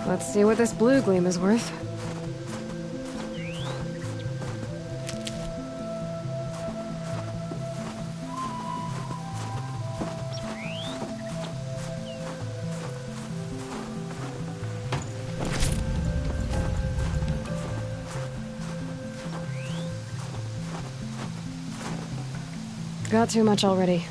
Let's see what this blue gleam is worth. Got too much already.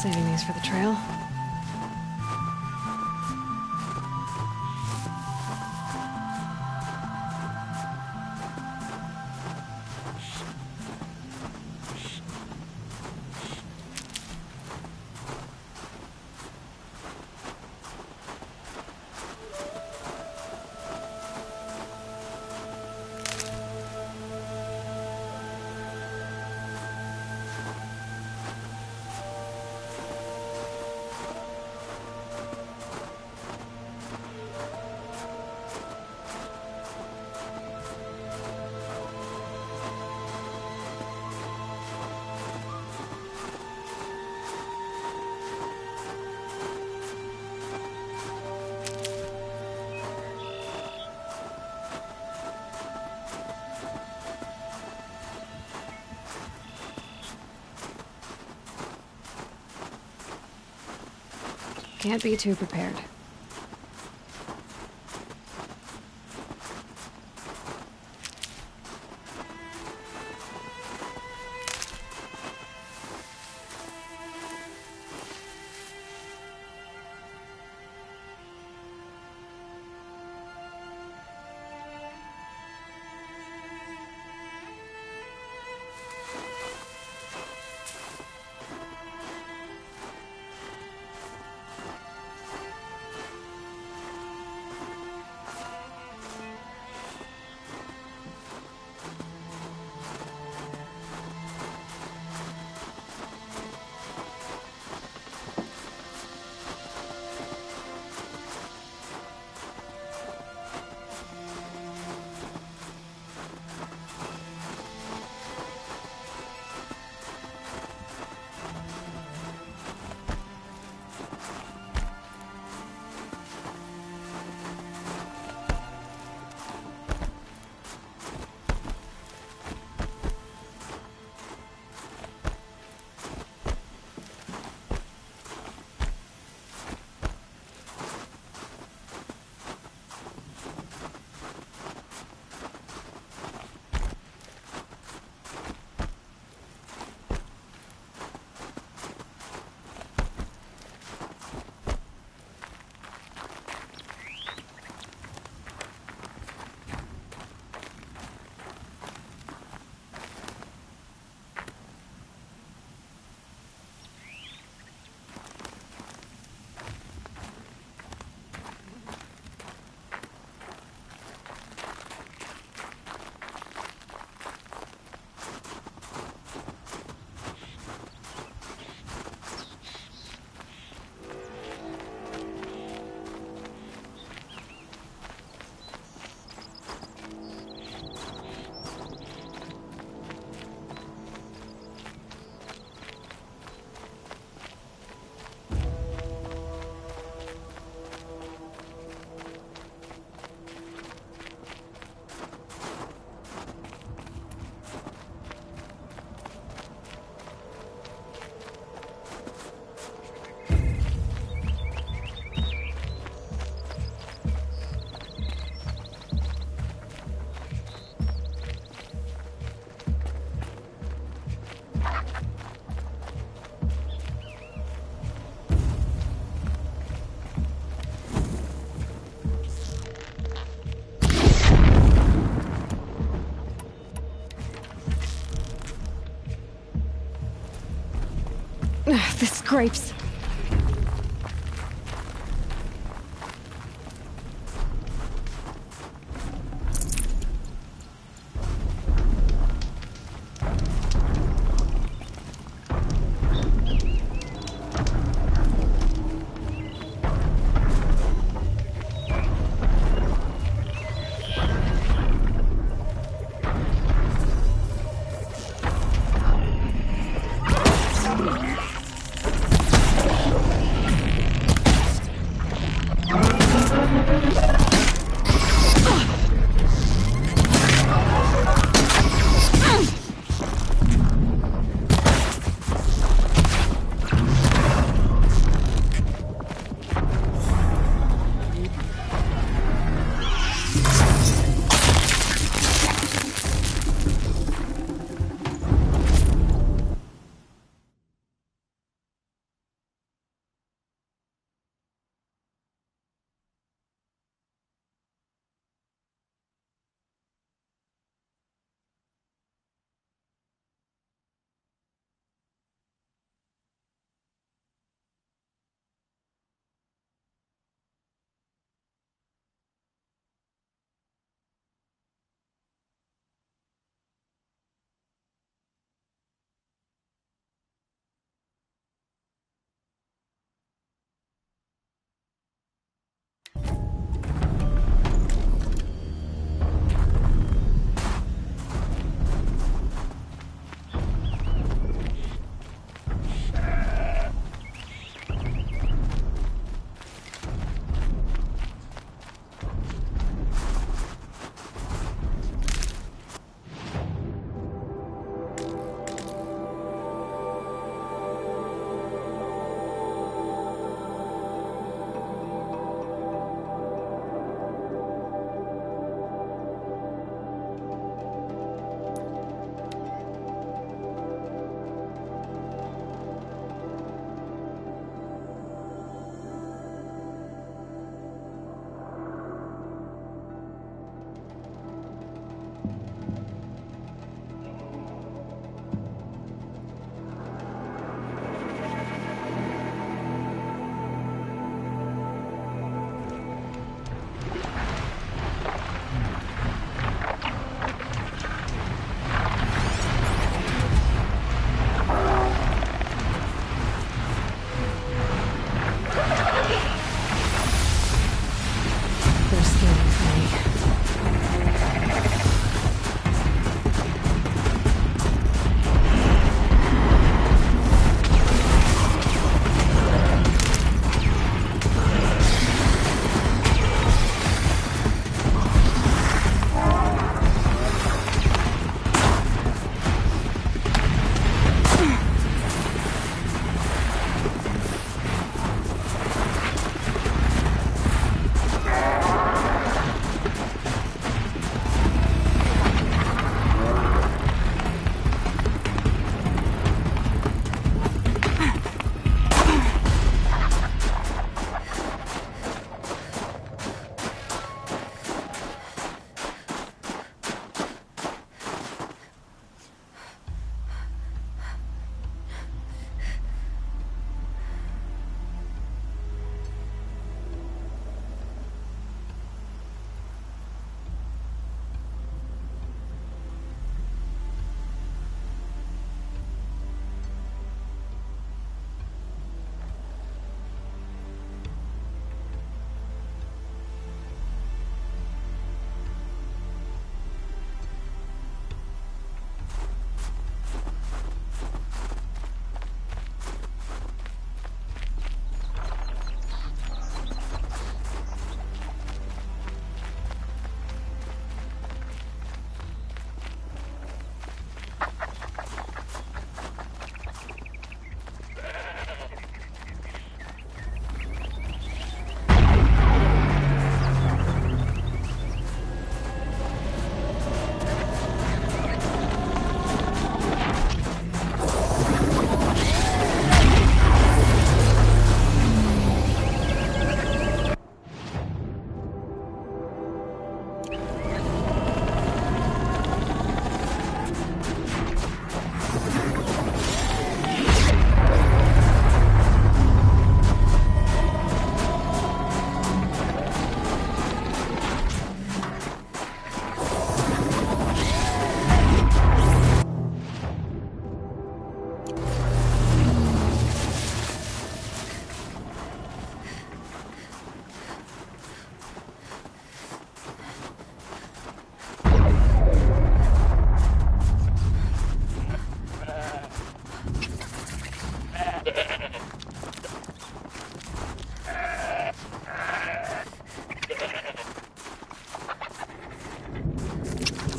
Saving these for the trail. Can't be too prepared. The scrapes.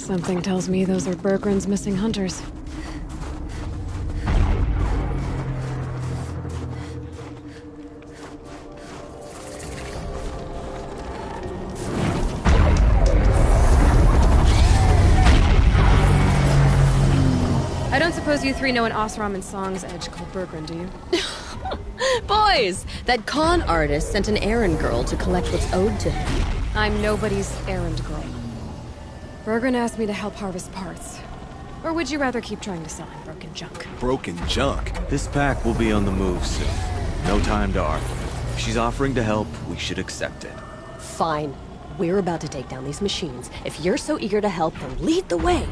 Something tells me those are Bergrun's missing hunters. I don't suppose you three know an Osram and Song's edge called Bergrun, do you? Boys, that con artist sent an errand girl to collect what's owed to him. I'm nobody's errand girl. Bergrun asked me to help harvest parts. Or would you rather keep trying to sell him broken junk? Broken junk? This pack will be on the move soon. No time to argue. If she's offering to help, we should accept it. Fine. We're about to take down these machines. If you're so eager to help, then lead the way.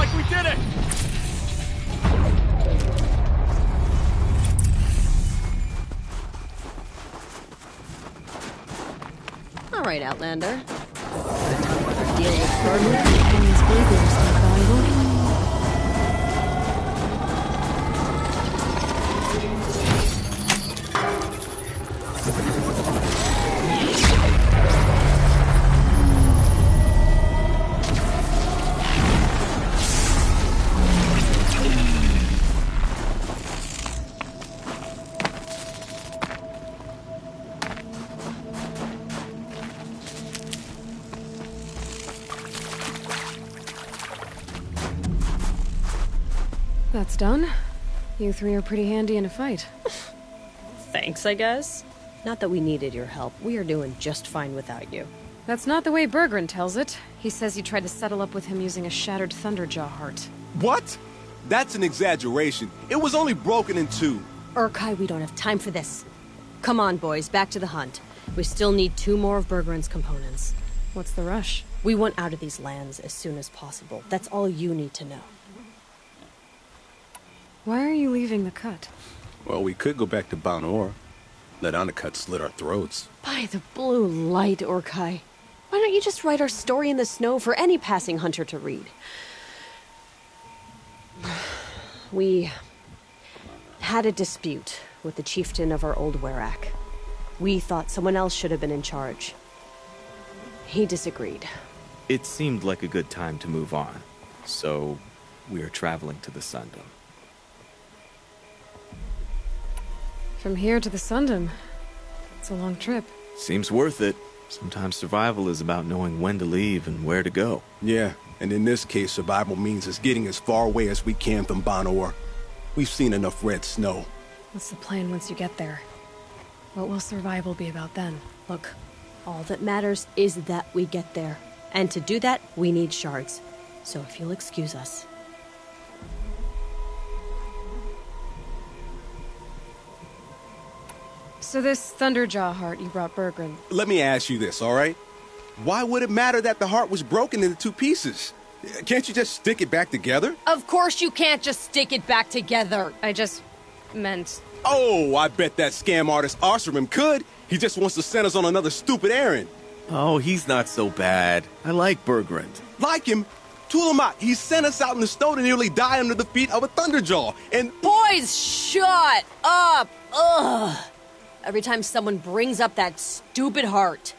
like we did it! All right, Outlander. Deal with Bergman. These burglars look valuable. That's done. You three are pretty handy in a fight. Thanks, I guess. Not that we needed your help. We are doing just fine without you. That's not the way Bergren tells it. He says you tried to settle up with him using a shattered Thunderjaw heart. What? That's an exaggeration. It was only broken in two. Urkai, we don't have time for this. Come on, boys, back to the hunt. We still need 2 more of Bergren's components. What's the rush? We want out of these lands as soon as possible. That's all you need to know. Why are you leaving the cut? Well, we could go back to Banor. Let Undercut slit our throats. By the blue light, Urkai. Why don't you just write our story in the snow for any passing hunter to read? We had a dispute with the chieftain of our old Werak. We thought someone else should have been in charge. He disagreed. It seemed like a good time to move on, so we are traveling to the Sundom. From here to the Sundom. It's a long trip. Seems worth it. Sometimes survival is about knowing when to leave and where to go. Yeah, and in this case, survival means us getting as far away as we can from Banor. We've seen enough red snow. What's the plan once you get there? What will survival be about then? Look, all that matters is that we get there. And to do that, we need shards. So if you'll excuse us. So this Thunderjaw heart you brought Bergren. Let me ask you this, all right? Why would it matter that the heart was broken into 2 pieces? Can't you just stick it back together? Of course you can't just stick it back together. I just meant... Oh, I bet that scam artist Arsarim could. He just wants to send us on another stupid errand. Oh, he's not so bad. I like Bergrand. Like him? Tulamat, he sent us out in the snow to nearly die under the feet of a Thunderjaw, and... Boys, shut up! Ugh! Every time someone brings up that stupid heart.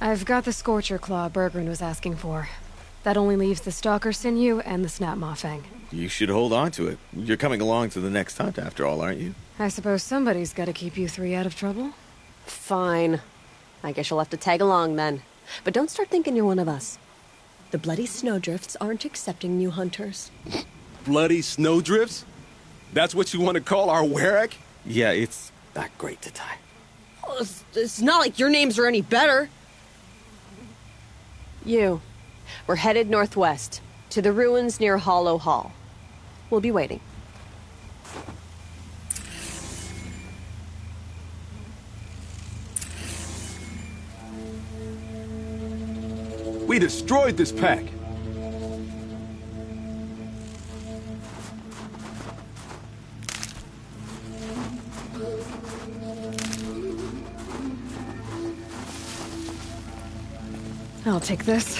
I've got the Scorcher Claw Bergren was asking for. That only leaves the Stalker Sinew and the Snap Maw Fang. You should hold on to it. You're coming along to the next hunt after all, aren't you? I suppose somebody's gotta keep you three out of trouble. Fine. I guess you'll have to tag along then. But don't start thinking you're one of us. The Bloody Snowdrifts aren't accepting new hunters. Bloody snowdrifts? That's what you want to call our Werak? Yeah, it's not great to tie. Well, it's not like your names are any better. We're headed northwest, to the ruins near Hollow Hall. We'll be waiting. We destroyed this pack. I'll take this.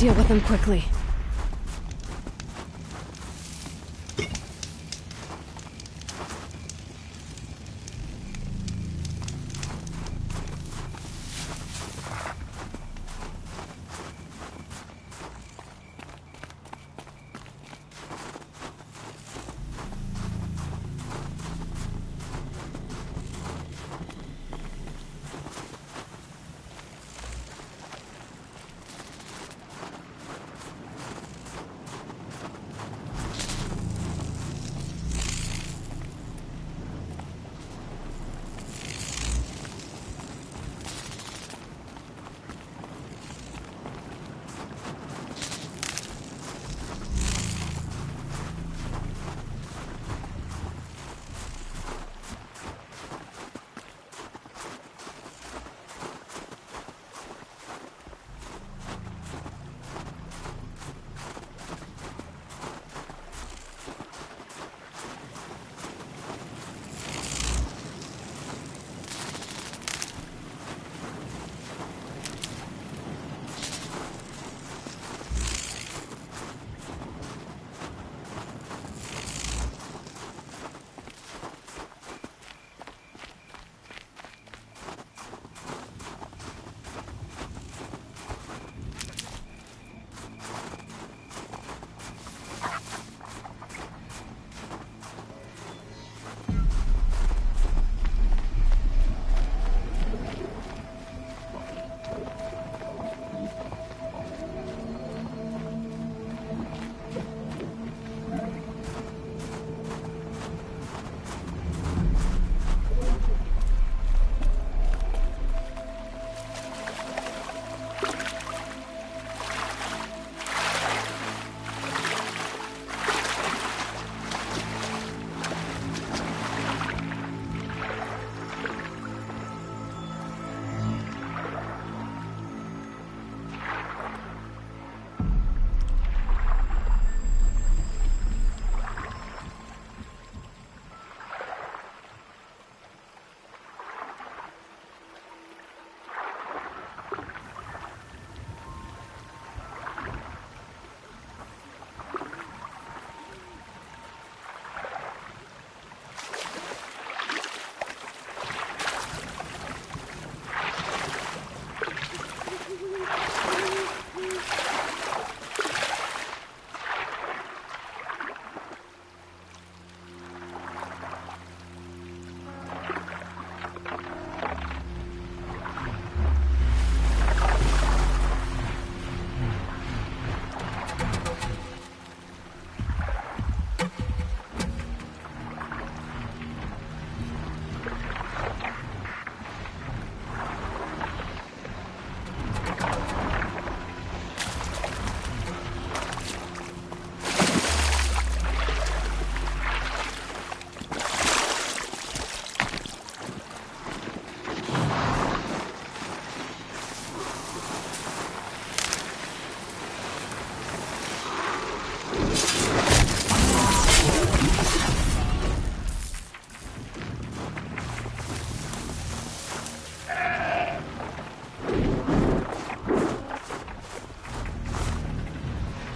Deal with them quickly.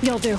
You'll do.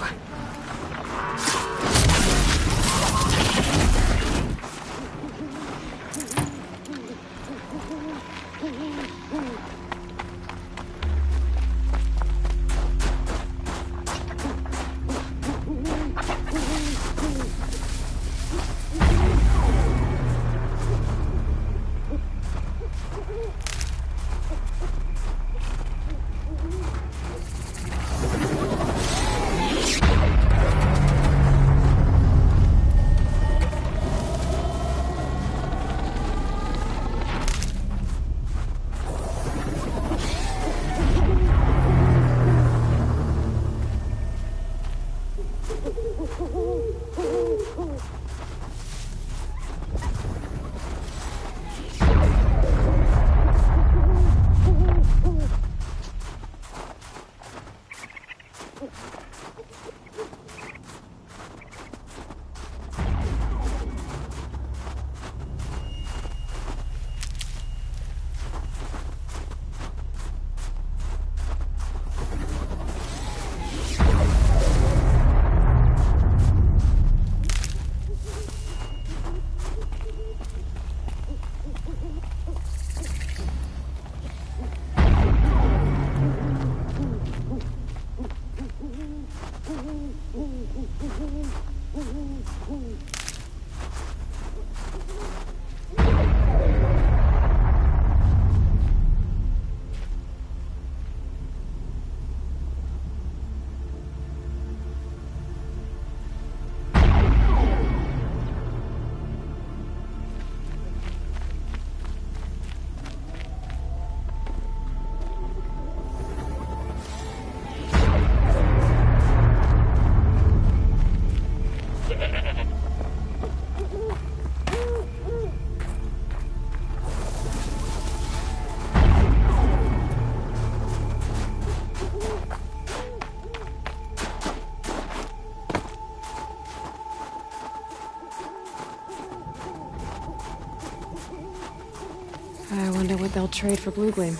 I wonder what they'll trade for Blue Gleam.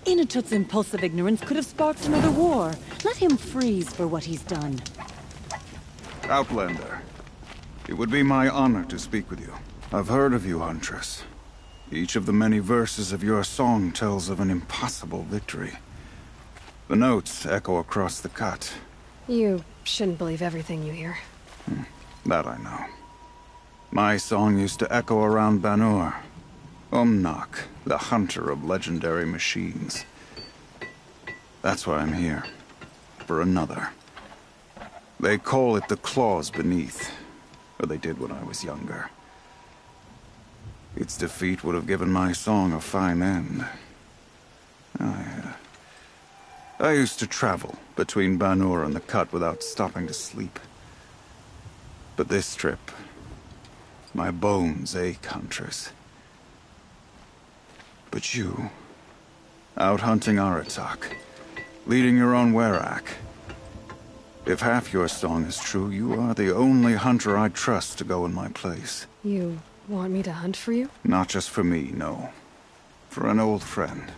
Inatut's impulsive ignorance could have sparked another war. Let him freeze for what he's done. Outlander, it would be my honor to speak with you. I've heard of you, Huntress. Each of the many verses of your song tells of an impossible victory. The notes echo across the cut. You shouldn't believe everything you hear. That I know. My song used to echo around Banur. Umnak, the hunter of legendary machines. That's why I'm here. For another. They call it the Claws Beneath. Or they did when I was younger. Its defeat would have given my song a fine end. I used to travel between Banur and the Cut without stopping to sleep. But this trip, my bones ache, Huntress. But you, out hunting Aratak, leading your own Werak. If half your song is true, you are the only hunter I'd trust to go in my place. You want me to hunt for you? Not just for me, no. For an old friend.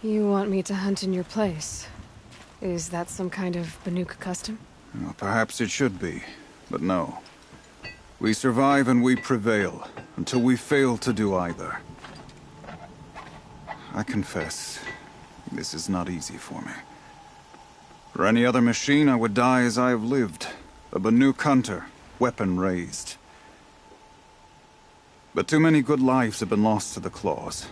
You want me to hunt in your place? Is that some kind of Banuk custom? Well, perhaps it should be, but no. We survive and we prevail, until we fail to do either. I confess, this is not easy for me. For any other machine, I would die as I have lived. A Banuk hunter, weapon raised. But too many good lives have been lost to the Claws.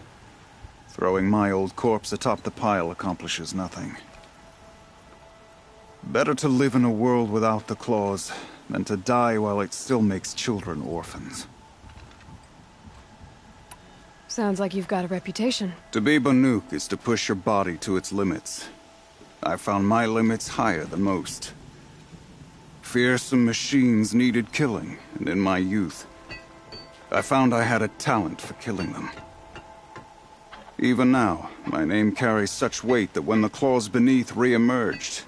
Throwing my old corpse atop the pile accomplishes nothing. Better to live in a world without the Claws than to die while it still makes children orphans. Sounds like you've got a reputation. To be Banuk is to push your body to its limits. I found my limits higher than most. Fearsome machines needed killing, and in my youth, I found I had a talent for killing them. Even now, my name carries such weight that when the Claws Beneath re-emerged,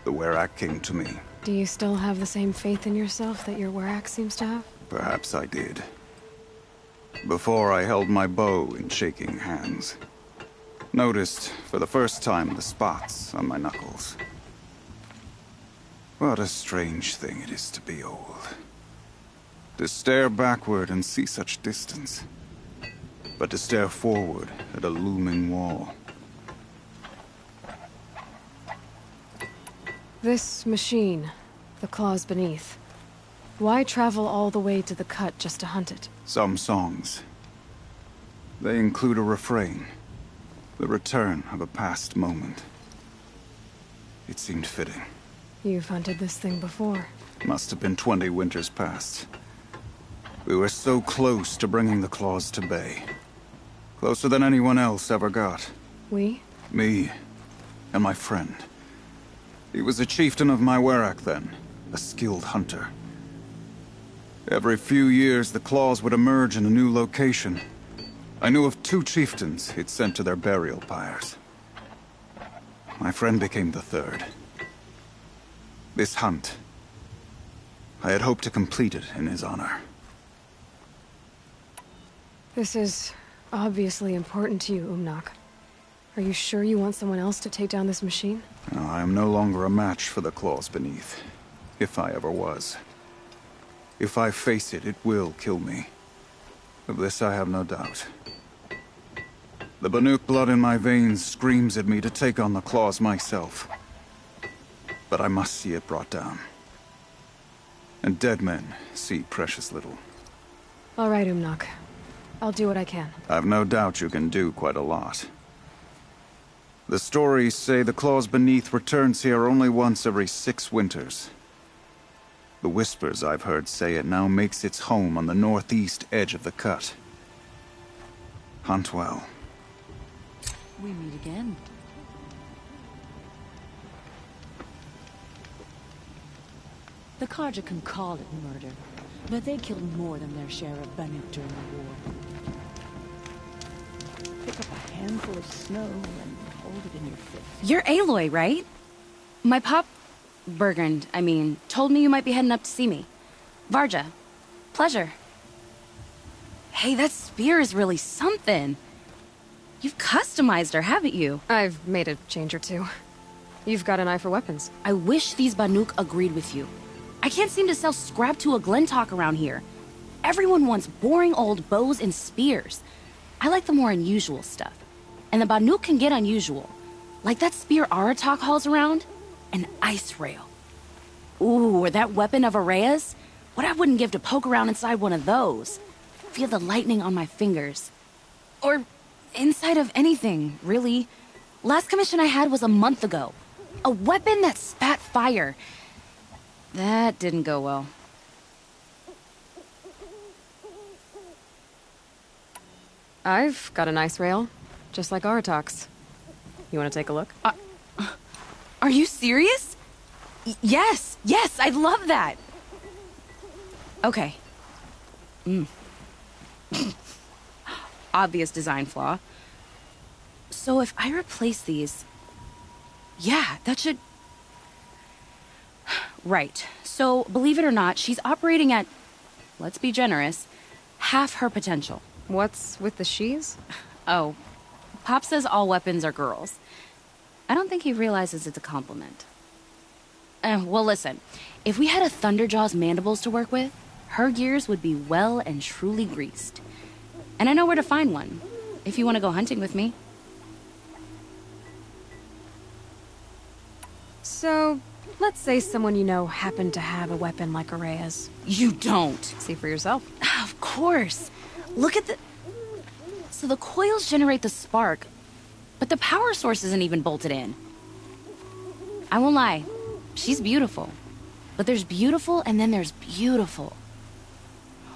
the Werak came to me. Do you still have the same faith in yourself that your Werak seems to have? Perhaps I did. Before I held my bow in shaking hands. Noticed, for the first time, the spots on my knuckles. What a strange thing it is to be old. To stare backward and see such distance. But to stare forward at a looming wall. This machine, the claws beneath. Why travel all the way to the cut just to hunt it? Some songs. They include a refrain. The return of a past moment. It seemed fitting. You've hunted this thing before. Must have been 20 winters past. We were so close to bringing the claws to bay. Closer than anyone else ever got. We? Me and my friend. He was a chieftain of my Werak then, a skilled hunter. Every few years, the claws would emerge in a new location. I knew of 2 chieftains he'd sent to their burial pyres. My friend became the 3rd. This hunt, I had hoped to complete it in his honor. This is obviously important to you, Umnak. Are you sure you want someone else to take down this machine? No, I am no longer a match for the claws beneath, if I ever was. If I face it, it will kill me. Of this I have no doubt. The Banuk blood in my veins screams at me to take on the claws myself. But I must see it brought down. And dead men see precious little. All right, Umnak. I'll do what I can. I've no doubt you can do quite a lot. The stories say the claws beneath returns here only once every 6 winters. The whispers I've heard say it now makes its home on the northeast edge of the cut. Hunt well. We meet again. The Karja can call it murder, but they killed more than their share of Banuk during the war. Pick up a handful of snow and hold it in your fist. You're Aloy, right? My pop... Bergund, I mean, told me you might be heading up to see me. Varja. Pleasure. Hey, that spear is really something. You've customized her, haven't you? I've made a change or two. You've got an eye for weapons. I wish these Banuk agreed with you. I can't seem to sell scrap to a Glentalk around here. Everyone wants boring old bows and spears. I like the more unusual stuff. And the Banuk can get unusual. Like that spear Aratak hauls around. An ice rail. Ooh, or that weapon of Araya's? What I wouldn't give to poke around inside one of those. Feel the lightning on my fingers. Or inside of anything, really. Last commission I had was a month ago. A weapon that spat fire. That didn't go well. I've got an ice rail, just like Aratak's. You want to take a look? Are you serious? Yes, I'd love that. Okay. Obvious design flaw. So if I replace these... Yeah, that should... Right. So, believe it or not, she's operating at, let's be generous, half her potential. What's with the she's? Oh, Pop says all weapons are girls. I don't think he realizes it's a compliment. Well, listen. If we had a Thunderjaw's mandibles to work with, her gears would be well and truly greased. And I know where to find one, if you want to go hunting with me. So, let's say someone you know happened to have a weapon like Araya's. You don't. See for yourself. Of course. Look at the... So the coils generate the spark, but the power source isn't even bolted in. I won't lie. She's beautiful. But there's beautiful and then there's beautiful.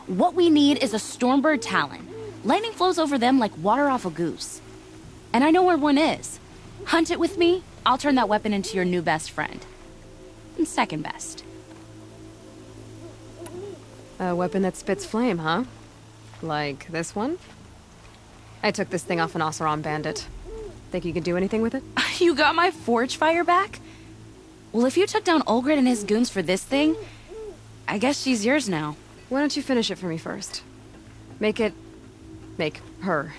What we need is a Stormbird Talon. Lightning flows over them like water off a goose. And I know where one is. Hunt it with me, I'll turn that weapon into your new best friend. And second best. A weapon that spits flame, huh? Like this one? I took this thing off an Oseram bandit. Think you could do anything with it? You got my forge fire back? Well, if you took down Olgrid and his goons for this thing, I guess she's yours now. Why don't you finish it for me first? Make her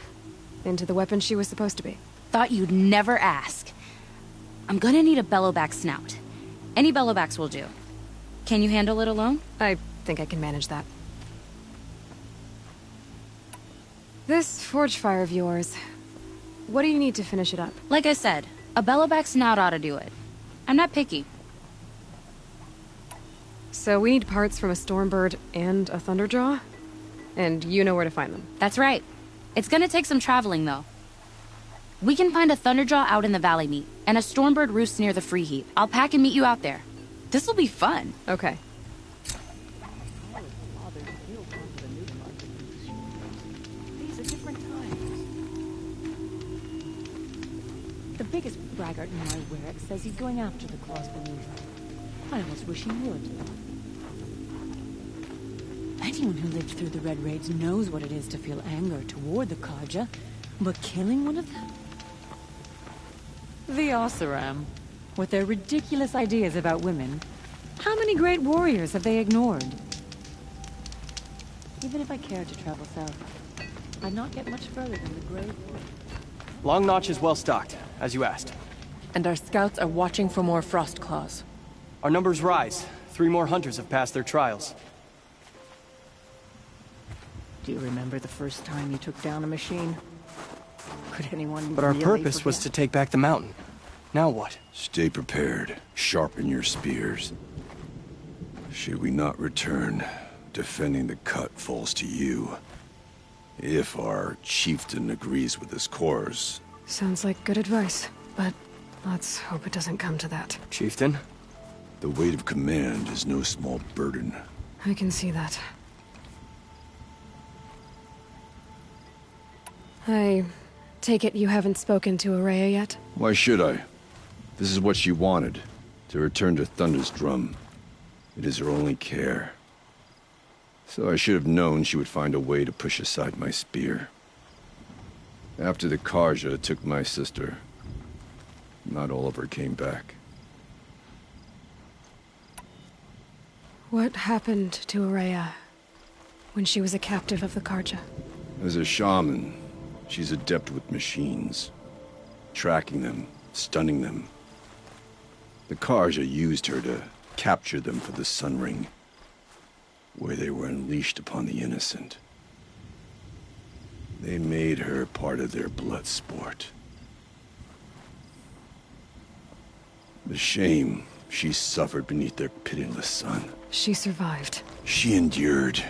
into the weapon she was supposed to be. Thought you'd never ask. I'm gonna need a bellowback snout. Any bellowbacks will do. Can you handle it alone? I think I can manage that. This forge fire of yours, what do you need to finish it up? Like I said, a bellowback snout ought to do it. I'm not picky. So we need parts from a Stormbird and a Thunderjaw? And you know where to find them. That's right. It's gonna take some traveling, though. We can find a Thunderjaw out in the Valley Meet, and a Stormbird roosts near the Free Heap. I'll pack and meet you out there. This'll be fun. Okay. These are different times. The biggest braggart in my Werak says he's going after the claws beneath. I almost wish he would. Anyone who lived through the Red Raids knows what it is to feel anger toward the Karja, but killing one of them? The Oseram, with their ridiculous ideas about women. How many great warriors have they ignored? Even if I cared to travel south, I'd not get much further than the Grave Wood. Long Notch is well stocked, as you asked. And our scouts are watching for more frost claws. Our numbers rise. 3 more hunters have passed their trials. Do you remember the first time you took down a machine? Could anyone But our really purpose was to forget? take back the mountain. Now what? Stay prepared. Sharpen your spears. Should we not return, defending the cut falls to you. If our chieftain agrees with his course. Sounds like good advice, but let's hope it doesn't come to that. Chieftain? The weight of command is no small burden. I can see that. I take it you haven't spoken to Araya yet? Why should I? This is what she wanted, to return to Thunder's Drum. It is her only care. So I should have known she would find a way to push aside my spear. After the Karja took my sister, not all of her came back. What happened to Araya when she was a captive of the Karja? As a shaman, she's adept with machines. Tracking them, stunning them. The Karja used her to capture them for the Sun Ring, where they were unleashed upon the innocent. They made her part of their blood sport. The shame she suffered beneath their pitiless sun. She survived. She endured.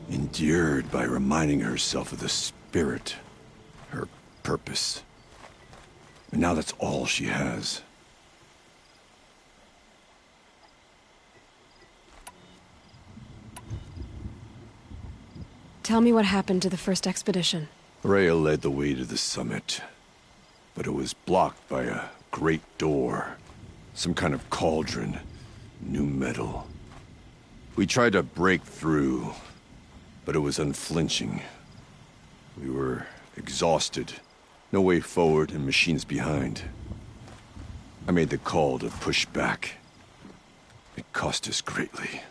Endured by reminding herself of the spirit, her purpose. And now that's all she has. Tell me what happened to the first expedition. Rhea led the way to the summit, but it was blocked by a great door. Some kind of cauldron, new metal. We tried to break through, but it was unflinching. We were exhausted, no way forward and machines behind. I made the call to push back. It cost us greatly.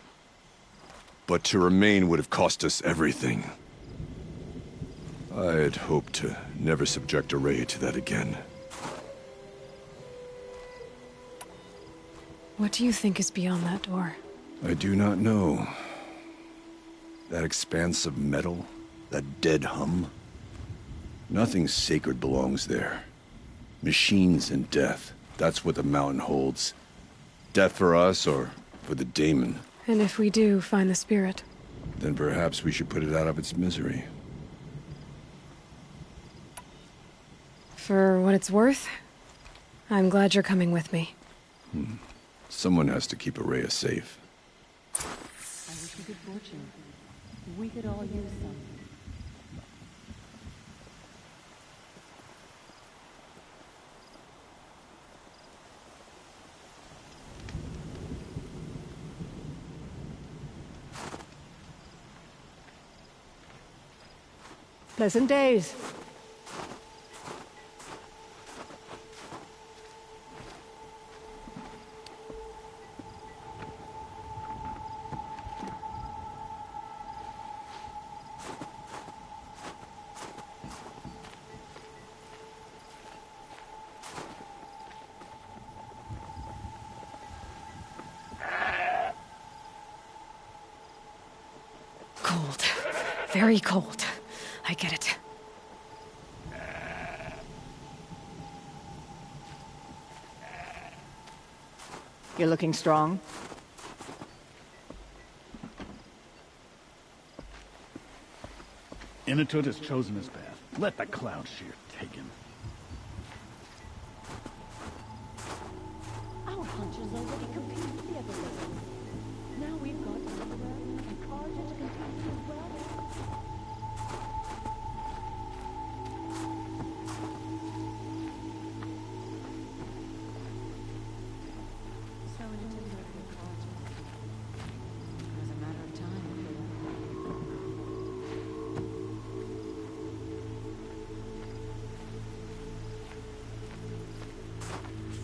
But to remain would have cost us everything. I had hoped to never subject Araya to that again. What do you think is beyond that door? I do not know. That expanse of metal, that dead hum. Nothing sacred belongs there. Machines and death, that's what the mountain holds. Death for us or for the daemon. And if we do find the spirit? Then perhaps we should put it out of its misery. For what it's worth, I'm glad you're coming with me. Someone has to keep Araya safe. I wish you good fortune. We could all use some. Pleasant days. Cold. Very cold. I get it. You're looking strong. Inatut has chosen his path. Let the Cloud Shear take him. Our hunters already competed with the other races. Now we've got Oseram and Karja to compete with as well. So it is with Karja. It was a matter of time.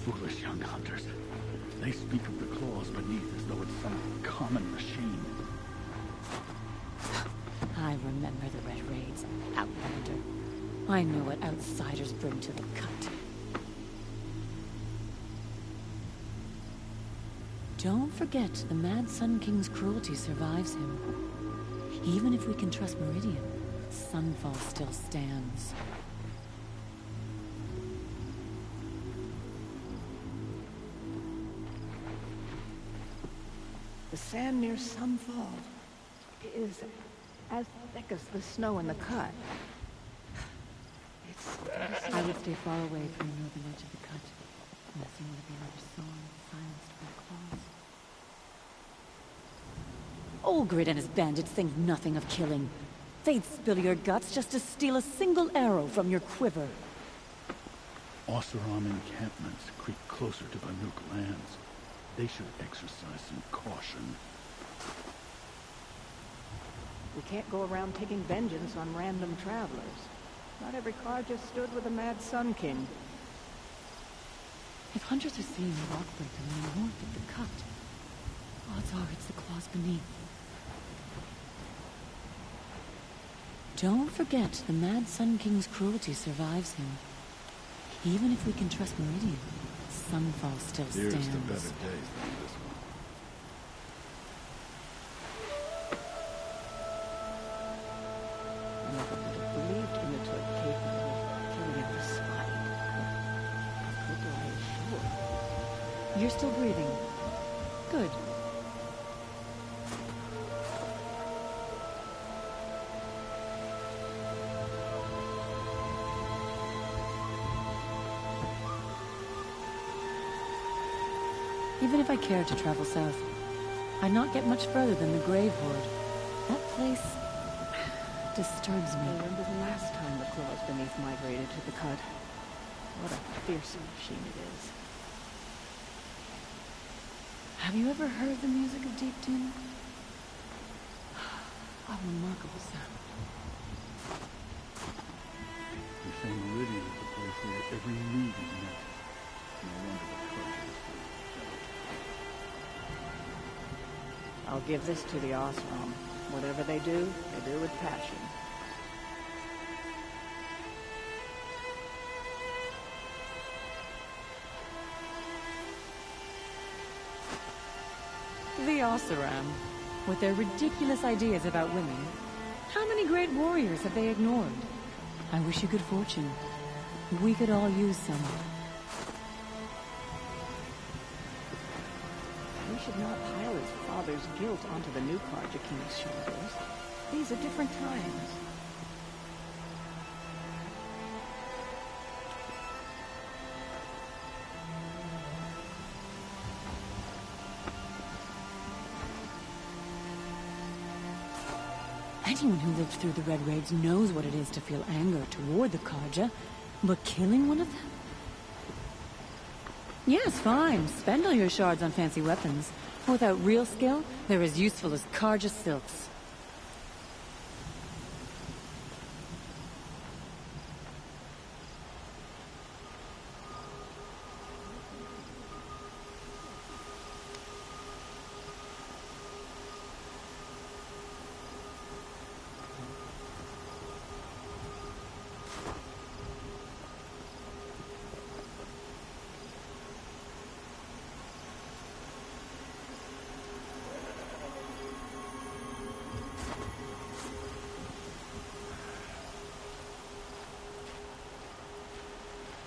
Foolish young hunters. They speak of the claws beneath as though it's some common machine. I remember the Red Raids, Outlander. I know what outsiders bring to the cut. Don't forget, the Mad Sun King's cruelty survives him. Even if we can trust Meridian, Sunfall still stands. The sand near Sunfall is as thick as the snow in the cut. I would stay far away from the northern edge of the cut, unless you want to be another song silenced by claws. Olgrid and his bandits think nothing of killing. They'd spill your guts just to steal a single arrow from your quiver. Oseram encampments creep closer to Banuk lands. They should exercise some caution. We can't go around taking vengeance on random travelers. Not every car just stood with the Mad Sun King. If hunters are seeing the rockbreaker in the north of the cut, odds are it's the claws beneath. Don't forget, the Mad Sun King's cruelty survives him. Even if we can trust Meridian, Sunfall still stands. Here's the better days than this one. I never would have believed Inatut capable of killing him for spite. But little I assured. You're still breathing. Good. Even if I cared to travel south, I'd not get much further than the Grave Horde. That place disturbs me. I remember the last time the claws beneath migrated to the cut. What a fearsome machine it is. Have you ever heard the music of Deep Din? A remarkable sound. You say Meridian is the place where every need is met. No wonder the culture is so delicate. I'll give this to the Oseram. Whatever they do with passion. The Oseram, with their ridiculous ideas about women. How many great warriors have they ignored? I wish you good fortune. We could all use some. We should not pile his father's guilt onto the new Karja King's shoulders. These are different times. Anyone who lived through the Red Raids knows what it is to feel anger toward the Karja, but killing one of them? Yes, fine. Spend all your shards on fancy weapons. Without real skill, they're as useful as Karja silks.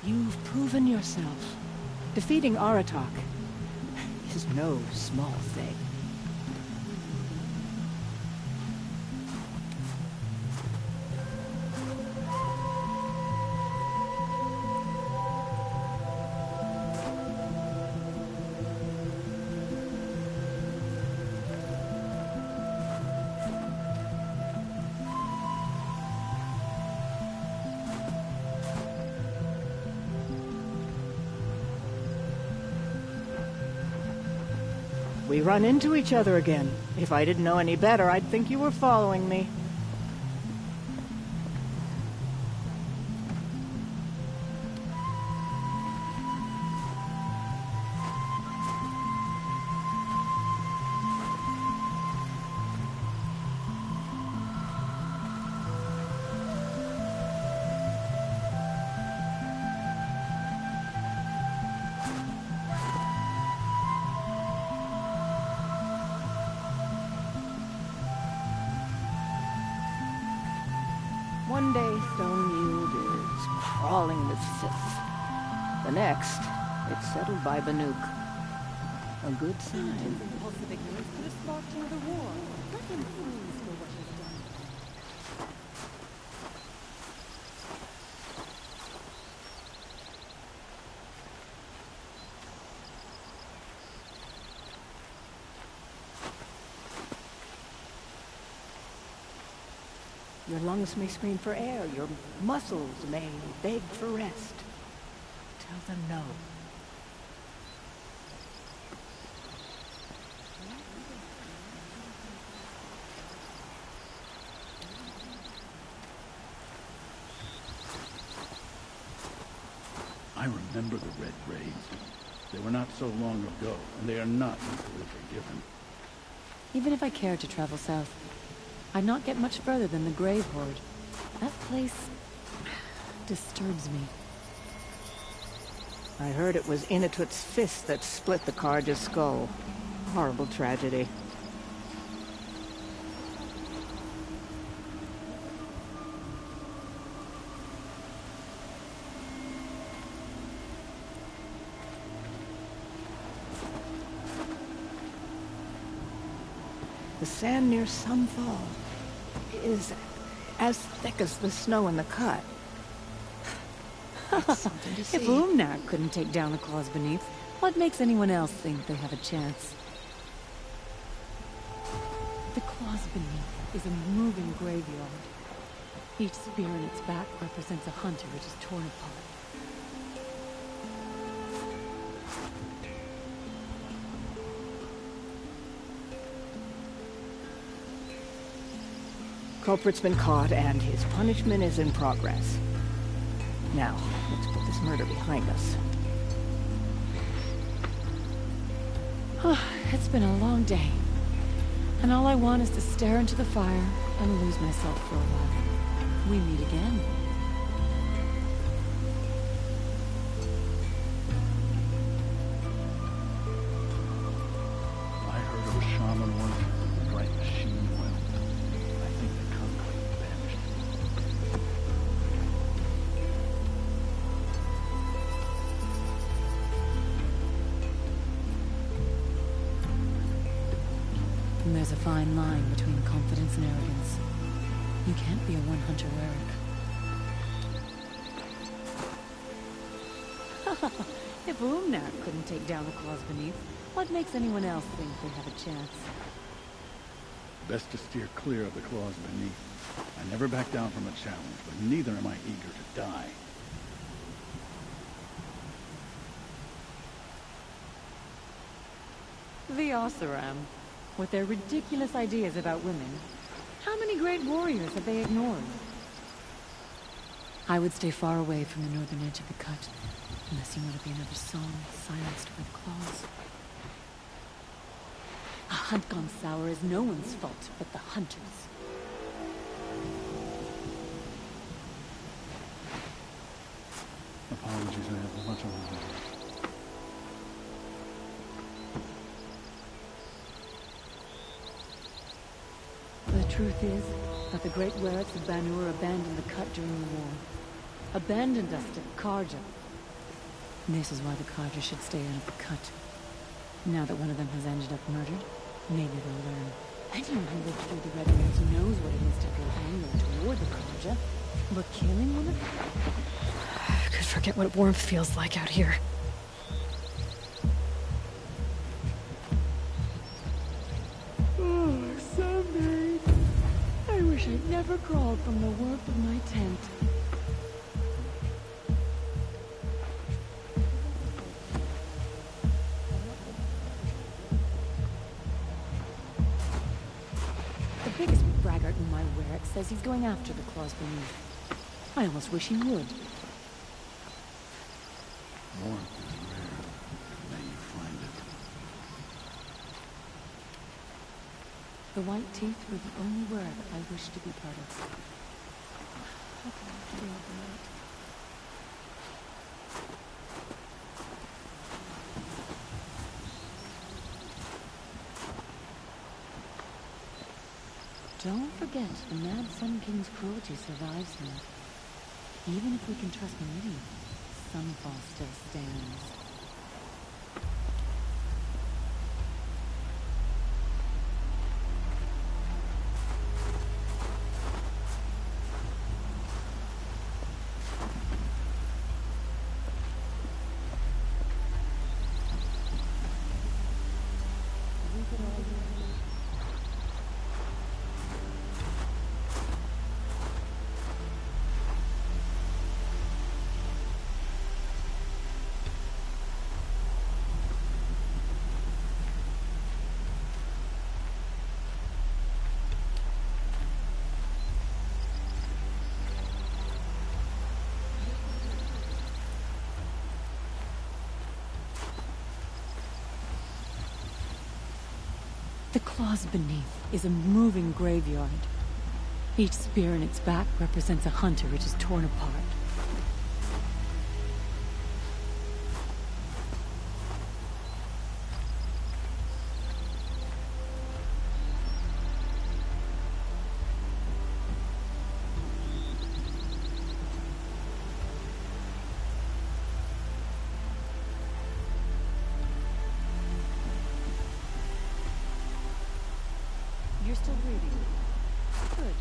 You've proven yourself. Defeating Aratak is no small thing. we run into each other again. If I didn't know any better, I'd think you were following me. One day, Stonefield is crawling with Sith. The next, it's settled by Banuk. A good sign. Your lungs may scream for air, your muscles may beg for rest. Tell them no. I remember the Red Raids. They were not so long ago, and they are not easily forgiven. Even if I cared to travel south, I'd not get much further than the Grave Horde. That place disturbs me. I heard it was Inatut's fist that split the Carja's skull. Horrible tragedy. The sand near Sunfall is as thick as the snow in the cut. It's something to see. If Umnak couldn't take down the claws beneath, what makes anyone else think they have a chance? The claws beneath is a moving graveyard. Each spear in its back represents a hunter which is torn apart. Culprit's been caught, and his punishment is in progress. Now, let's put this murder behind us. It's been a long day. And all I want is to stare into the fire and lose myself for a while. We meet again. I heard of a shaman once who could write machine well. I think the conclave banished him. And there's a fine line between confidence and arrogance. You can't be a one-hunter Warwick. If Umnak couldn't take down the claws beneath, what makes anyone else think they have a chance? Best to steer clear of the claws beneath. I never back down from a challenge, but neither am I eager to die. The Oseram, with their ridiculous ideas about women. How many great warriors have they ignored? I would stay far away from the northern edge of the cut, unless you want to be another song silenced by the claws. A hunt gone sour is no one's fault but the hunter's. Apologies, I have much on my mind. The truth is that the great Werets of Banur abandoned the cut during the war. Abandoned us to Carja. This is why the Carja should stay out of the cut. Now that one of them has ended up murdered, maybe they'll learn. Anyone who lived through the Red Raids knows what it is to feel anger toward the Carja. But killing one of them? I could forget what warmth feels like out here. Oh, someday. I wish I'd never crawled from the warmth of my tent. says he's going after the claws beneath. I almost wish he would. Warmth is rare. May you find it. The White Teeth were the only work I wish to be part of. How can I feel the night? Don't forget, the Mad Sun King's cruelty survives him. Even if we can trust Meridian, Sunfall still stands. The Claws Beneath is a moving graveyard. Each spear in its back represents a hunter it has torn apart. You're still reading. Good.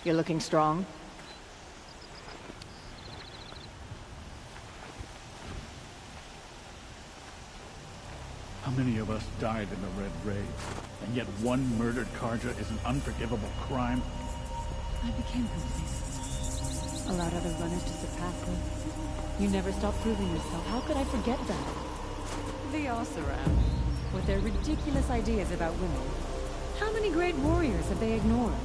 You're looking strong. How many of us died in the Red Raid? And yet one murdered Carja is an unforgivable crime? I became complacent. Allowed other runners to surpass me. You never stopped proving yourself. How could I forget that? The Oseram, with their ridiculous ideas about women. How many great warriors have they ignored?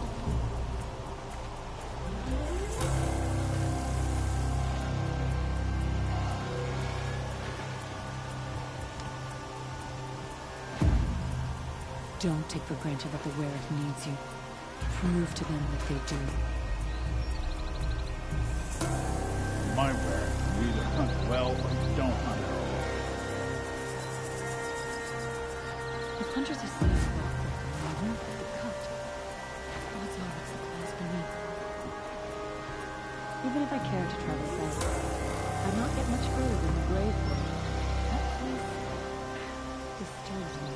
Don't take for granted that the Wereth needs you. Prove to them that they do. My Wereth, you either hunt well or you don't hunt at all. The hunters are safe well, and won't be cut. Odds are it's the Claws Beneath. Even if I care to travel south, I'd not get much further than the Grave Road. That place disturbs me.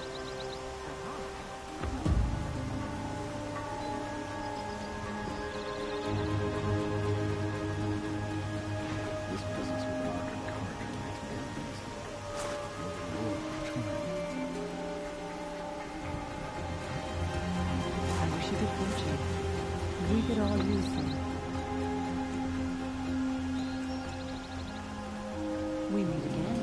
This business with the murdered Carja makes me uneasy. I wish you good fortune. could all use some. We meet again.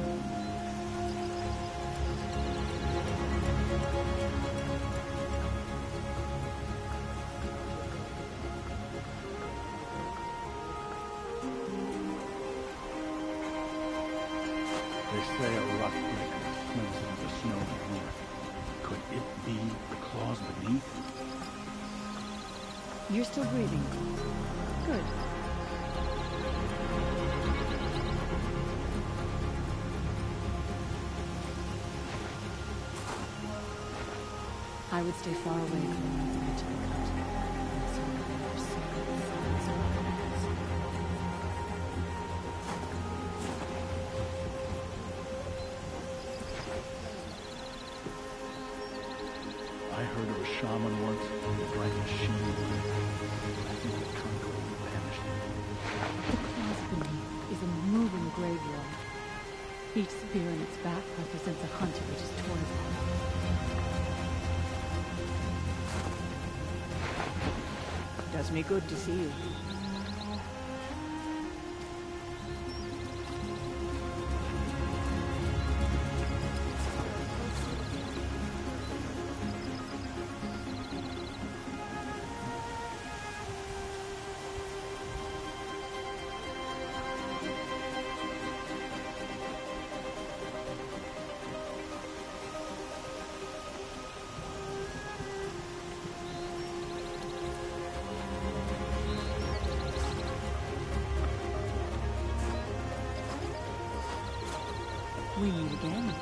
They say a rock breaker smells like the snow of the north. Could it be the claws beneath? You're still breathing. Good. I would stay far away from the edge of the cut. So there's secret signs and weapons. I heard of a shaman once who drank a shield. I think the trunk vanished. The claws beneath is a moving graveyard. Each spear in its back represents a hunter which is torn apart. Does me good to see you. We meet again.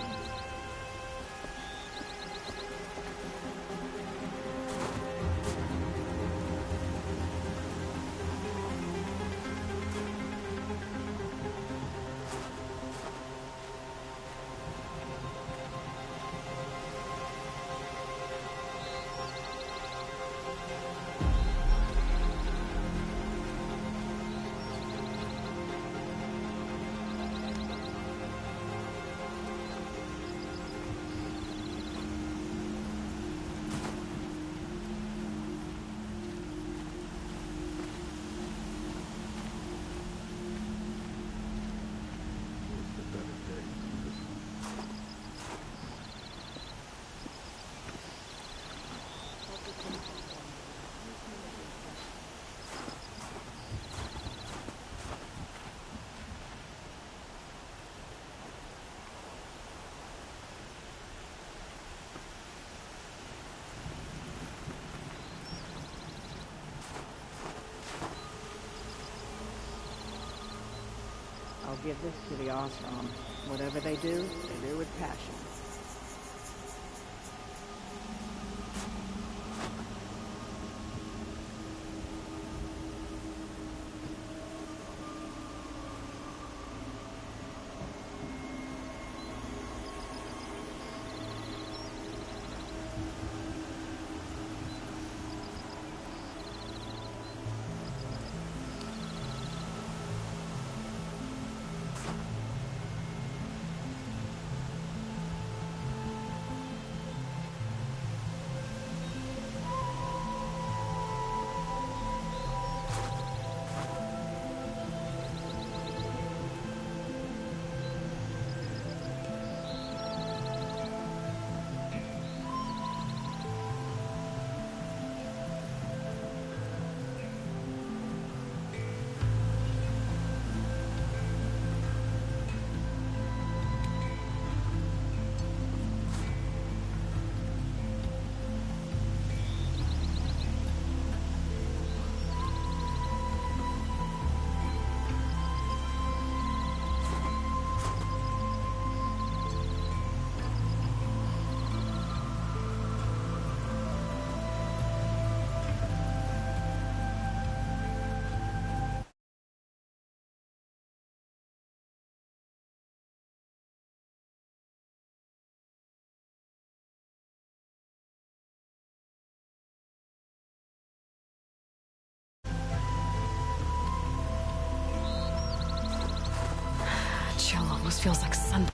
I'll give this to the Osram. Whatever they do with passion. Chill almost feels like sun.